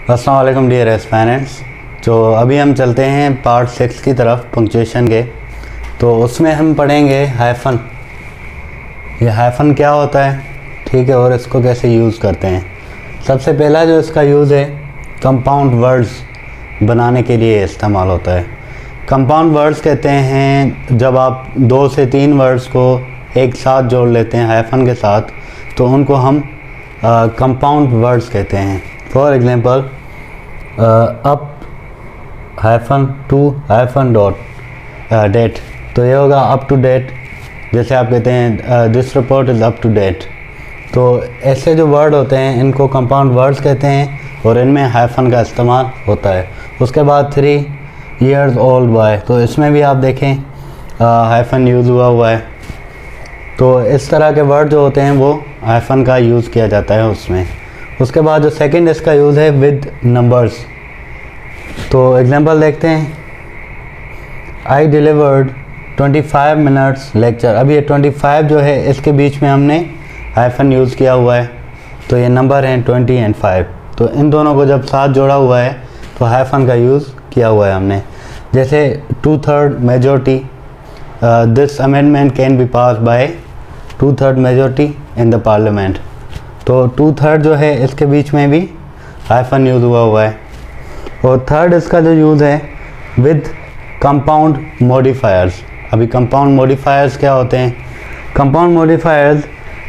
अस्सलाम वालेकुम dear aspirants. तो अभी हम चलते हैं पार्ट 6 की तरफ पंक्चुएशन के। तो उसमें हम पढ़ेंगे हाइफन। ये हाइफन क्या होता है, ठीक है, और इसको कैसे यूज़ करते हैं। सबसे पहला जो इसका यूज़ है कंपाउंड वर्ड्स बनाने के लिए इस्तेमाल होता है। कंपाउंड वर्ड्स कहते हैं जब आप 2 से 3 वर्ड्स को एक साथ जोड़ लेते हैं हाइफन के साथ, तो उनको हम कंपाउंड वर्ड्स कहते हैं। For example up hyphen to hyphen dot date, तो ये होगा अप टू डेट। जैसे आप कहते हैं this report is up to date. तो ऐसे जो वर्ड होते हैं इनको कंपाउंड वर्ड्स कहते हैं और इनमें हाइफन का इस्तेमाल होता है। उसके बाद 3 years old बॉय, तो इसमें भी आप देखें हाइफन यूज़ हुआ है। तो इस तरह के वर्ड जो होते हैं वो हाइफन का यूज़ किया जाता है उसमें। उसके बाद जो सेकंड इसका यूज़ है विद नंबर्स। तो एग्जांपल देखते हैं, आई डिलीवर्ड 25 मिनट्स लेक्चर। अब ये 25 जो है इसके बीच में हमने हाइफन यूज़ किया हुआ है, तो ये नंबर हैं 20 और 5। तो इन दोनों को जब साथ जोड़ा हुआ है तो हाइफन का यूज़ किया हुआ है हमने। जैसे 2/3 majority, this amendment can be pass by 2/3 majority in the parliament. तो 2/3 जो है इसके बीच में भी हाइफन यूज़ हुआ है। और थर्ड इसका जो यूज़ है विद कंपाउंड मॉडिफायर्स। अभी कंपाउंड मॉडिफायर्स क्या होते हैं? कंपाउंड मॉडिफायर्स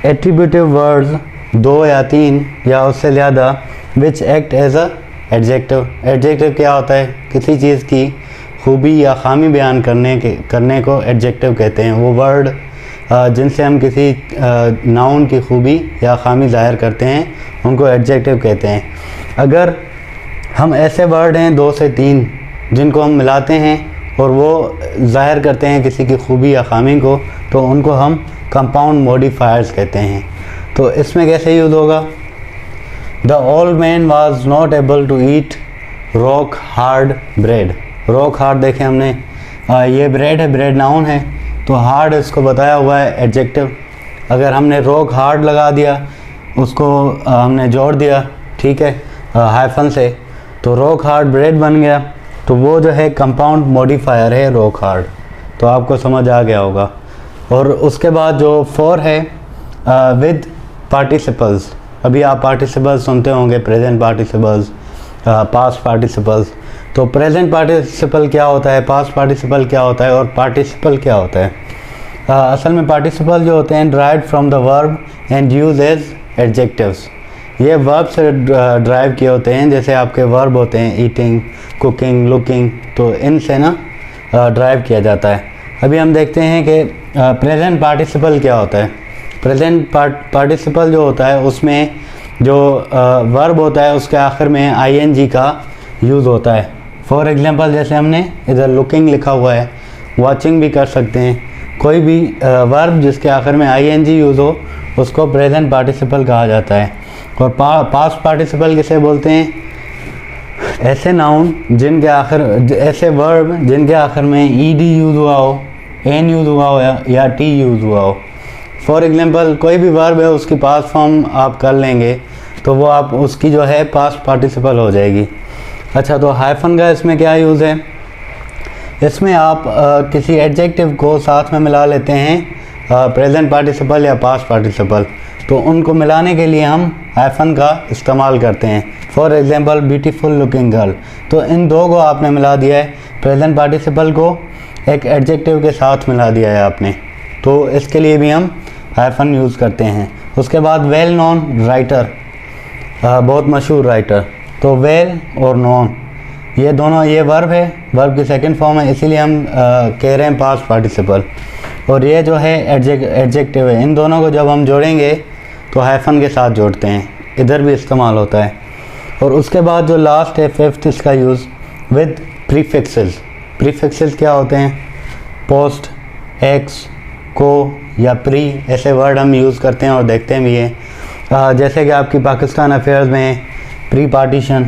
एट्रीब्यूटिव वर्ड्स 2 या 3 या उससे ज़्यादा which act as a adjective. Adjective क्या होता है? किसी चीज़ की खूबी या खामी बयान करने को एडजेक्टिव कहते हैं। वो वर्ड जिनसे हम किसी नाउन की खूबी या खामी ज़ाहिर करते हैं उनको एडजेक्टिव कहते हैं। अगर हम ऐसे वर्ड हैं 2 से 3 जिनको हम मिलाते हैं और वो ज़ाहिर करते हैं किसी की खूबी या खामी को, तो उनको हम कंपाउंड मॉडिफायर्स कहते हैं। तो इसमें कैसे यूज़ होगा? The old man was not able to eat rock hard bread. Rock hard देखें हमने, ये ब्रेड है, ब्रेड नाउन है, तो हार्ड इसको बताया हुआ है एडजेक्टिव। अगर हमने रॉक हार्ड लगा दिया, उसको हमने जोड़ दिया, ठीक है, हाइफन से, तो रॉक हार्ड ब्रेड बन गया। तो वो जो है कंपाउंड मॉडिफायर है रॉक हार्ड। तो आपको समझ आ गया होगा। और उसके बाद जो 4 है विद पार्टिसिपल्स। अभी आप पार्टिसिपल्स सुनते होंगे, प्रेजेंट पार्टिसिपल्स, पास्ट पार्टिसिपल्स। तो प्रेजेंट पार्टिसिपल क्या होता है, पास्ट पार्टिसिपल क्या होता है और पार्टिसिपल क्या होता है? असल में पार्टिसिपल जो होते हैं drive from the verb and use as adjectives. ये वर्ब से ड्राइव किए होते हैं। जैसे आपके वर्ब होते हैं ईटिंग, कुकिंग, लुकिंग, तो इनसे ना ड्राइव किया जाता है। अभी हम देखते हैं कि प्रेजेंट पार्टिसिपल क्या होता है। प्रेजेंट पार्टिसिपल जो होता है उसमें जो वर्ब होता है उसके आखिर में आईएनजी का यूज़ होता है। फॉर एग्जांपल जैसे हमने इधर लुकिंग लिखा हुआ है, वॉचिंग भी कर सकते हैं। कोई भी वर्ब जिसके आखिर में आईएनजी यूज़ हो उसको प्रेजेंट पार्टिसिपल कहा जाता है। और पास्ट पार्टिसिपल किसे बोलते हैं? ऐसे नाउन जिनके आखिर, ऐसे वर्ब जिनके आखिर में ईडी यूज़ हुआ हो, एन यूज़ हुआ हो या टी यूज़ हुआ हो। फॉर एग्जांपल कोई भी वर्ब है उसकी पास्ट फॉर्म आप कर लेंगे तो वो आप उसकी जो है पास्ट पार्टिसिपल हो जाएगी। अच्छा, तो हाइफन का इसमें क्या यूज़ है? इसमें आप किसी एडजेक्टिव को साथ में मिला लेते हैं, प्रेजेंट पार्टिसिपल या पास्ट पार्टिसिपल, तो उनको मिलाने के लिए हम हाइफन का इस्तेमाल करते हैं। For example beautiful looking girl, तो इन दो को आपने मिला दिया है, प्रेजेंट पार्टिसिपल को एक एडजेक्टिव के साथ मिला दिया है आपने, तो इसके लिए भी हम हाइफन यूज़ करते हैं। उसके बाद वेल नोन राइटर, बहुत मशहूर राइटर, तो वेल और नोन ये दोनों, ये वर्ब है, वर्ब की सेकंड फॉर्म है, इसीलिए हम कह रहे हैं पास्ट पार्टिसिपल। और ये जो है एडजेक्टिव है। इन दोनों को जब हम जोड़ेंगे तो हाइफन के साथ जोड़ते हैं, इधर भी इस्तेमाल होता है। और उसके बाद जो लास्ट है 5th इसका यूज़ विद प्रीफिक्सेस। प्रीफिक्सेस क्या होते हैं? पोस्ट, एक्स, को या प्री, ऐसे वर्ड हम यूज़ करते हैं और देखते भी हैं। जैसे कि आपकी पाकिस्तान अफेयर्स में प्री पार्टीशन,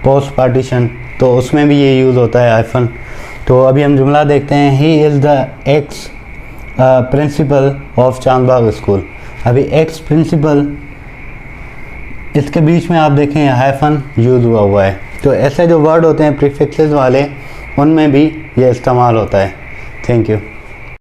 पोस्ट पार्टीशन, तो उसमें भी ये यूज़ होता है हाइफन। तो अभी हम जुमला देखते हैं, he is the ex principle of Chandbagh school. अभी एक्स प्रिंसिपल इसके बीच में आप देखें हाइफन यूज़ हुआ है। तो ऐसे जो वर्ड होते हैं प्रीफिक्सेस वाले, उनमें भी ये इस्तेमाल होता है। Thank you.